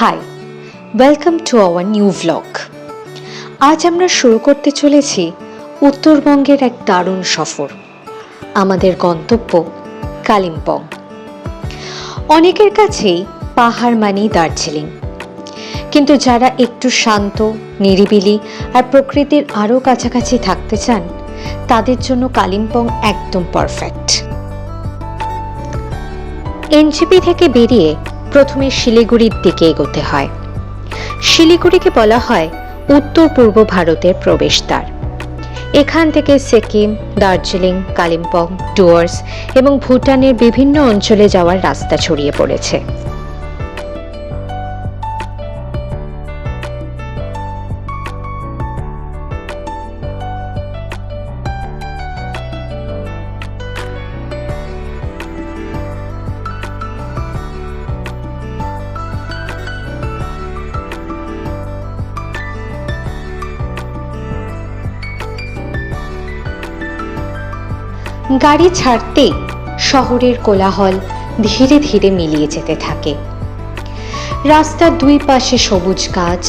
High, welcome to our new vlog. আজ আমরা শুরু করতে চলেছি উত্তরবঙ্গের এক দারুণ সফর। আমাদের গন্তব্য কালিম্পং। অনেকের কাছেই পাহাড় মানেই দার্জিলিং, কিন্তু যারা একটু শান্ত, নিরিবিলি আর প্রকৃতির আরও কাছাকাছি থাকতে চান তাদের জন্য কালিম্পং একদম পারফেক্ট। এনজেপি থেকে বেরিয়ে প্রথমে শিলিগুড়ির দিকে এগোতে হয়। শিলিগুড়িকে বলা হয় উত্তর পূর্ব ভারতের প্রবেশদ্বার। এখান থেকে সিকিম, দার্জিলিং, কালিম্পং, ডুয়ার্স এবং ভুটানের বিভিন্ন অঞ্চলে যাওয়ার রাস্তা ছড়িয়ে পড়েছে। গাড়ি ছাড়তেই শহরের কোলাহল ধীরে ধীরে মিলিয়ে যেতে থাকে। রাস্তার দুই পাশে সবুজ গাছ,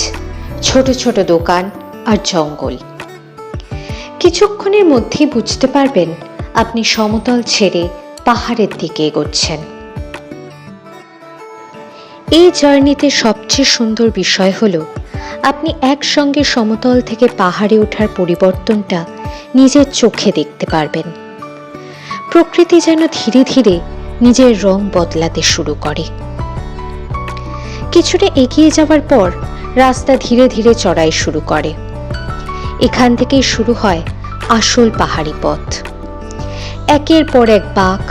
ছোট ছোট দোকান আর জঙ্গল। কিছুক্ষণের মধ্যেই বুঝতে পারবেন আপনি সমতল ছেড়ে পাহাড়ের দিকে এগোচ্ছেন। এই জার্নিতে সবচেয়ে সুন্দর বিষয় হলো আপনি একসঙ্গে সমতল থেকে পাহাড়ে ওঠার পরিবর্তনটা নিজের চোখে দেখতে পারবেন। প্রকৃতি যেন ধীরে ধীরে নিজের রং বদলাতে শুরু করে। কিছুটা এগিয়ে যাওয়ার পর রাস্তা ধীরে ধীরে চড়াই শুরু করে। এখান থেকেই শুরু হয় আসল পাহাড়ি পথ। একের পর এক বাঁক,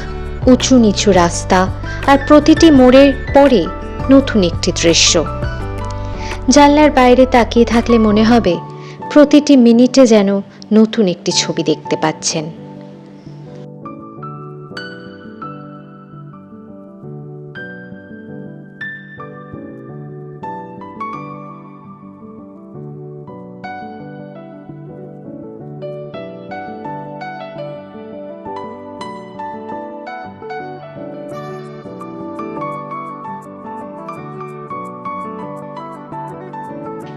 উঁচু নিচু রাস্তা আর প্রতিটি মোড়ের পরে নতুন একটি দৃশ্য। জানলার বাইরে তাকিয়ে থাকলে মনে হবে প্রতিটি মিনিটে যেন নতুন একটি ছবি দেখতে পাচ্ছেন।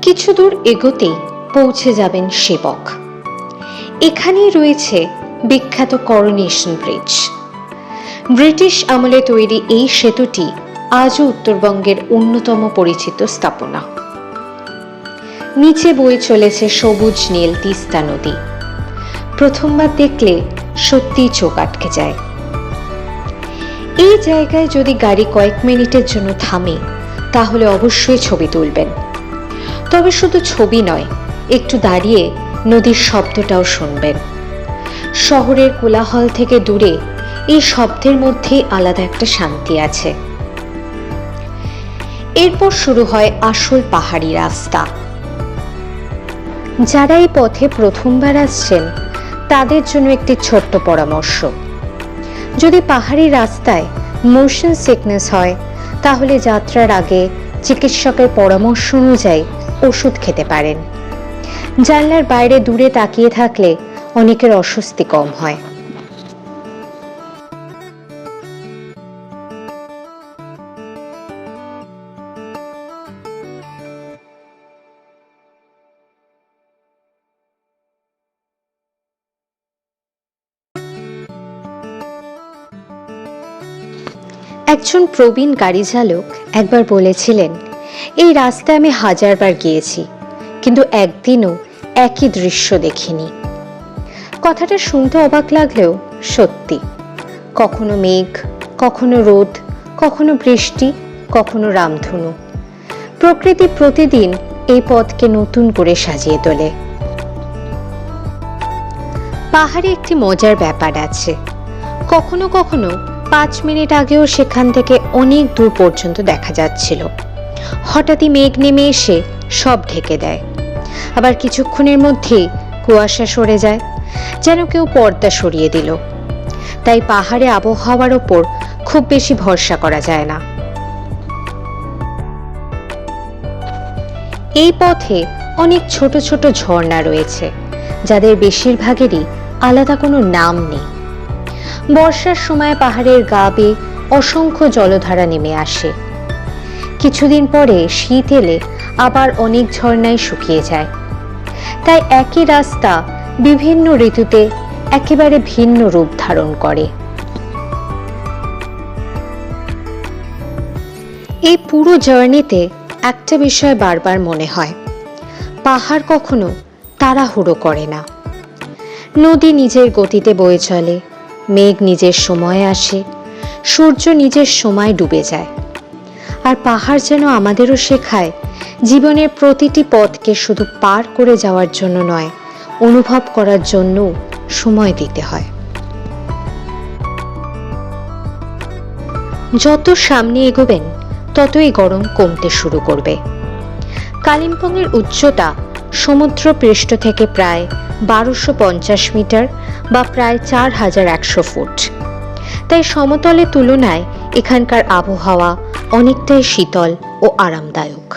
কিছু দূর এগোতেই পৌঁছে যাবেন সেবক। এখানেই রয়েছে বিখ্যাত করোনেশন ব্রিজ। ব্রিটিশ আমলে তৈরি এই সেতুটি আজও উত্তরবঙ্গের অন্যতম পরিচিত স্থাপনা। নিচে বয়ে চলেছে সবুজ নীল তিস্তা নদী। প্রথমবার দেখলে সত্যিই চোখ আটকে যায়। এই জায়গায় যদি গাড়ি কয়েক মিনিটের জন্য থামে তাহলে অবশ্যই ছবি তুলবেন। তবে শুধু ছবি নয়, একটু দাঁড়িয়ে নদীর শব্দটাও শুনবেন। শহরের কোলাহল থেকে দূরে এই শব্দের মধ্যেই আলাদা একটা শান্তি আছে। এরপর শুরু হয় আসল পাহাড়ি রাস্তা। যারা এই পথে প্রথমবার আসছেন তাদের জন্য একটি ছোট্ট পরামর্শ। যদি পাহাড়ি রাস্তায় মোশন সিকনেস হয় তাহলে যাত্রার আগে চিকিৎসকের পরামর্শ অনুযায়ী ওষুধ খেতে পারেন। জানলার বাইরে দূরে তাকিয়ে থাকলে অনেকের অস্বস্তি কম হয়। একজন প্রবীণ গাড়ি চালক একবার বলেছিলেন, এই রাস্তায় আমি 1000 বার গিয়েছি, কিন্তু একদিনও একই দৃশ্য দেখিনি। কথাটা শুনতে অবাক লাগলেও সত্যি। কখনো মেঘ, কখনো রোদ, কখনো বৃষ্টি, কখনো রামধনু। প্রকৃতি প্রতিদিন এই পথকে নতুন করে সাজিয়ে তোলে। পাহাড়ে একটি মজার ব্যাপার আছে। কখনো কখনো 5 মিনিট আগেও সেখান থেকে অনেক দূর পর্যন্ত দেখা যাচ্ছিল। হঠাৎই মেঘ নেমে এসে সব ঢেকে দেয়। আবার কিছুক্ষণের মধ্যেই কুয়াশা সরে যায়, যেন কেউ পর্দা সরিয়ে দিল। তাই পাহাড়ে আবহাওয়ার ওপর খুব বেশি ভরসা করা যায় না। এই পথে অনেক ছোট ছোট ঝর্ণা রয়েছে, যাদের বেশিরভাগেরই আলাদা কোনো নাম নেই। বর্ষার সময় পাহাড়ের গা বেয়ে অসংখ্য জলধারা নেমে আসে। কিছুদিন পরে শীত এলে আবার অনেক ঝর্ণায় শুকিয়ে যায়। তাই একই রাস্তা বিভিন্ন ঋতুতে একেবারে ভিন্ন রূপ ধারণ করে। এই পুরো জার্নিতে একটা বিষয় বারবার মনে হয়, পাহাড় কখনো তাড়াহুড়ো করে না। নদী নিজের গতিতে বয়ে চলে, মেঘ নিজের সময়ে আসে, সূর্য নিজের সময় ডুবে যায়। আর পাহাড় যেন আমাদেরও শেখায়, জীবনের প্রতিটি পথকে শুধু পার করে যাওয়ার জন্য নয়, অনুভব করার জন্য সময় দিতে হয়। যত সামনে এগোবেন ততই গরম কমতে শুরু করবে। কালিম্পংয়ের উচ্চতা সমুদ্র পৃষ্ঠ থেকে প্রায় 1250 মিটার বা প্রায় 4100 ফুট। তাই সমতলের তুলনায় এখানকার আবহাওয়া অনেকটাই শীতল ও আরামদায়ক।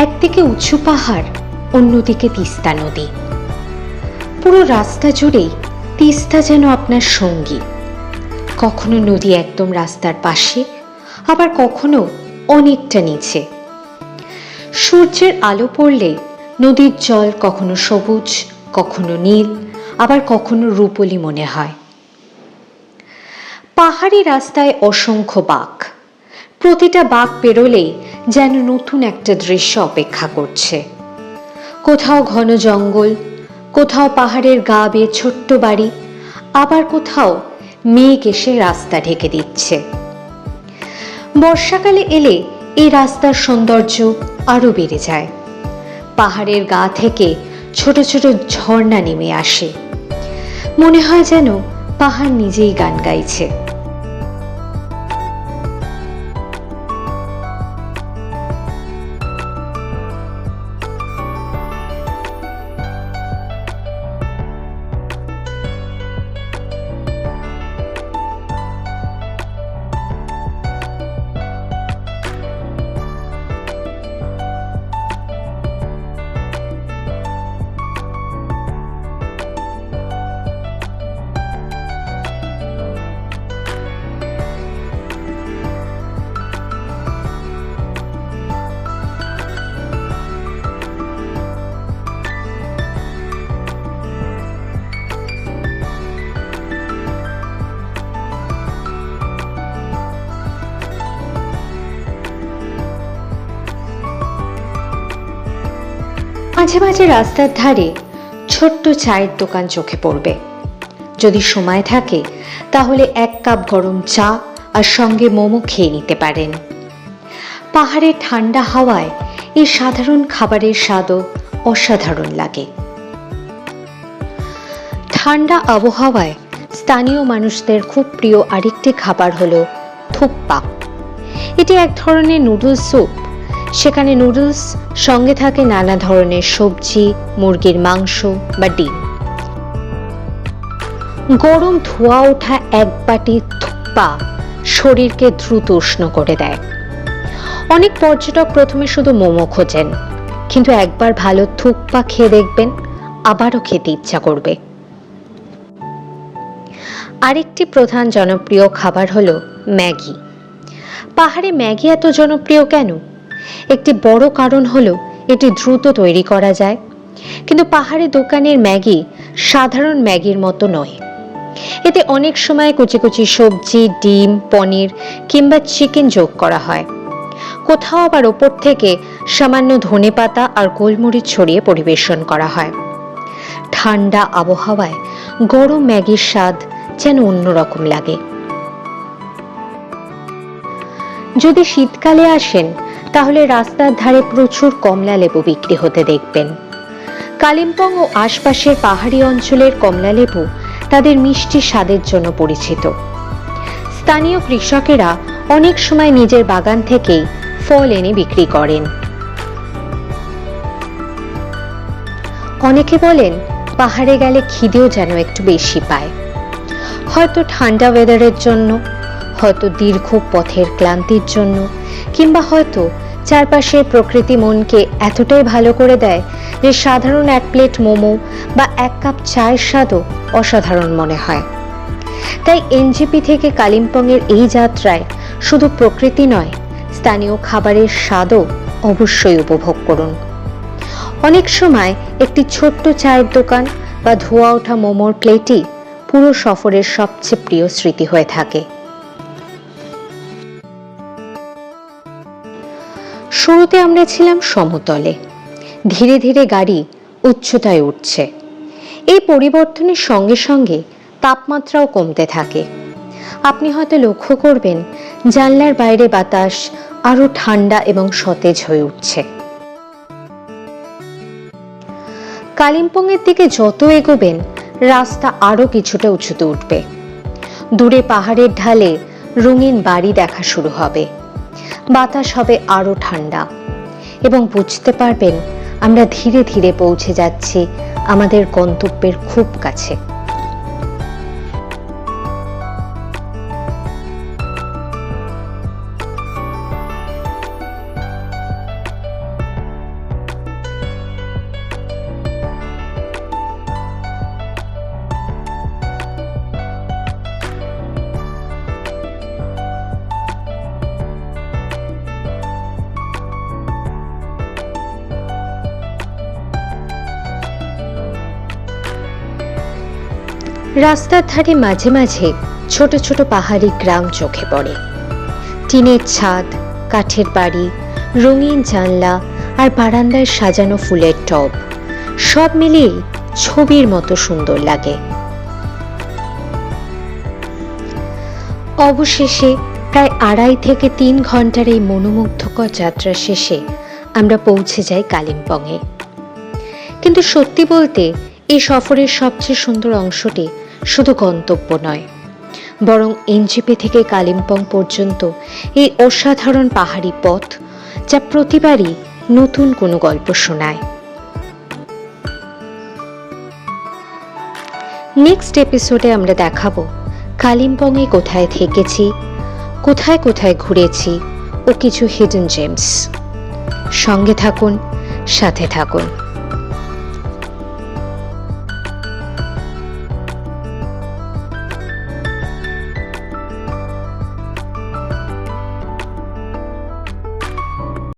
একদিকে উঁচু পাহাড়, অন্যদিকে তিস্তা নদী। পুরো রাস্তা জুড়েই তিস্তা যেন আপনার সঙ্গী। কখনো নদী একদম রাস্তার পাশে, আবার কখনো অনেকটা নিচে। সূর্যের আলো পড়লে নদীর জল কখনো সবুজ, কখনো নীল, আবার কখনো রূপোলি মনে হয়। পাহাড়ি রাস্তায় অসংখ্য বাঁক। প্রতিটা বাঁক পেরোলেই যেন নতুন একটা দৃশ্য অপেক্ষা করছে। কোথাও ঘন জঙ্গল, কোথাও পাহাড়ের গা বেয়ে ছোট্ট বাড়ি, আবার কোথাও মেঘ এসে রাস্তা ঢেকে দিচ্ছে। বর্ষাকালে এলে এই রাস্তার সৌন্দর্য আরো বেড়ে যায়। পাহাড়ের গা থেকে ছোট ছোট ঝর্ণা নেমে আসে, মনে হয় যেন পাহাড় নিজেই গান গাইছে। মাঝে মাঝে রাস্তার ধারে ছোট্ট চায়ের দোকান চোখে পড়বে। যদি সময় থাকে তাহলে 1 কাপ গরম চা আর সঙ্গে মোমো খেয়ে নিতে পারেন। পাহাড়ের ঠান্ডা হাওয়ায় এই সাধারণ খাবারের স্বাদও অসাধারণ লাগে। ঠান্ডা আবহাওয়ায় স্থানীয় মানুষদের খুব প্রিয় আরেকটি খাবার হলো থুপ্পা। এটি এক ধরনের নুডলস স্যুপ। সেখানে নুডলস সঙ্গে থাকে নানা ধরনের সবজি, মুরগির মাংস বা ডিম। গরম ধোঁয়া ওঠা 1 বাটি থুপ্পা শরীরকে দ্রুত উষ্ণ করে দেয়। অনেক পর্যটক প্রথমে শুধু মোমো খোঁজেন, কিন্তু একবার ভালো থুপ্পা খেয়ে দেখবেন, আবারও খেতে ইচ্ছা করবে। আরেকটি প্রধান জনপ্রিয় খাবার হলো ম্যাগি। পাহাড়ে ম্যাগি এত জনপ্রিয় কেন? একটি বড় কারণ হলো এটি দ্রুত তৈরি করা যায়, কিন্তু পাহাড়ি দোকানের ম্যাগি সাধারণ ম্যাগির মতো নয়। এতে অনেক সময় কুচি কুচি সবজি, ডিম, পনির কিংবা চিকেন যোগ করা হয়। কোথাও আবার ওপর থেকে সামান্য ধনেপাতা আর গোলমরিচ ছড়িয়ে পরিবেশন করা হয়। ঠান্ডা আবহাওয়ায় গরম ম্যাগির স্বাদ যেন অন্যরকম লাগে। যদি শীতকালে আসেন তাহলে রাস্তার ধারে প্রচুর কমলা লেবু বিক্রি হতে দেখবেন। কালিম্পং ও আশপাশের পাহাড়ি অঞ্চলের কমলা লেবু তাদের মিষ্টি স্বাদের জন্য পরিচিত। স্থানীয় কৃষকেরা অনেক সময় নিজের বাগান থেকেই ফল এনে বিক্রি করেন। অনেকে বলেন পাহাড়ে গেলে খিদেও যেন একটু বেশি পায়। হয়তো ঠান্ডা ওয়েদারের জন্য, হয়তো দীর্ঘ পথের ক্লান্তির জন্য, কিংবা হয়তো চারপাশের প্রকৃতি মনকে এতটাই ভালো করে দেয় যে সাধারণ এক প্লেট মোমো বা এক কাপ চায়ের স্বাদও অসাধারণ মনে হয়। তাই এনজেপি থেকে কালিম্পংয়ের এই যাত্রায় শুধু প্রকৃতি নয়, স্থানীয় খাবারের স্বাদও অবশ্যই উপভোগ করুন। অনেক সময় একটি ছোট্ট চায়ের দোকান বা ধোয়া ওঠা মোমোর প্লেটই পুরো সফরের সবচেয়ে প্রিয় স্মৃতি হয়ে থাকে। শুরুতে আমরা ছিলাম সমতলে, ধীরে ধীরে গাড়ি উচ্চতায় উঠছে। এই পরিবর্তনের সঙ্গে সঙ্গে তাপমাত্রাও কমতে থাকে। আপনি হয়তো লক্ষ্য করবেন জানলার বাইরে বাতাস আরো ঠান্ডা এবং সতেজ হয়ে উঠছে। কালিম্পংয়ের দিকে যত এগোবেন রাস্তা আরো কিছুটা উঁচুতে উঠবে। দূরে পাহাড়ের ঢালে রঙিন বাড়ি দেখা শুরু হবে। বাতাস হবে আরো ঠান্ডা এবং বুঝতে পারবেন আমরা ধীরে ধীরে পৌঁছে যাচ্ছি আমাদের গন্তব্যের খুব কাছে। রাস্তার ধারে মাঝে মাঝে ছোট ছোট পাহাড়ি গ্রাম চোখে পড়ে। টিনের ছাদ, কাঠের বাড়ি, রঙিন জানলা আর বারান্দায় সাজানো ফুলের টব, সব মিলিয়ে ছবির মতো সুন্দর লাগে। অবশেষে প্রায় 2.5 থেকে 3 ঘন্টার এই মনোমুগ্ধকর যাত্রা শেষে আমরা পৌঁছে যাই কালিম্পংয়ে। কিন্তু সত্যি বলতে এই সফরের সবচেয়ে সুন্দর অংশটি শুধু গন্তব্য নয়, বরং এনজেপি থেকে কালিম্পং পর্যন্ত এই অসাধারণ পাহাড়ি পথ, যা প্রতিবারই নতুন কোনো গল্প শোনায়। নেক্সট এপিসোডে আমরা দেখাবো কালিম্পংয়ে কোথায় থেকেছি, কোথায় কোথায় ঘুরেছি ও কিছু হিডেন জেমস। সঙ্গে থাকুন, সাথে থাকুন।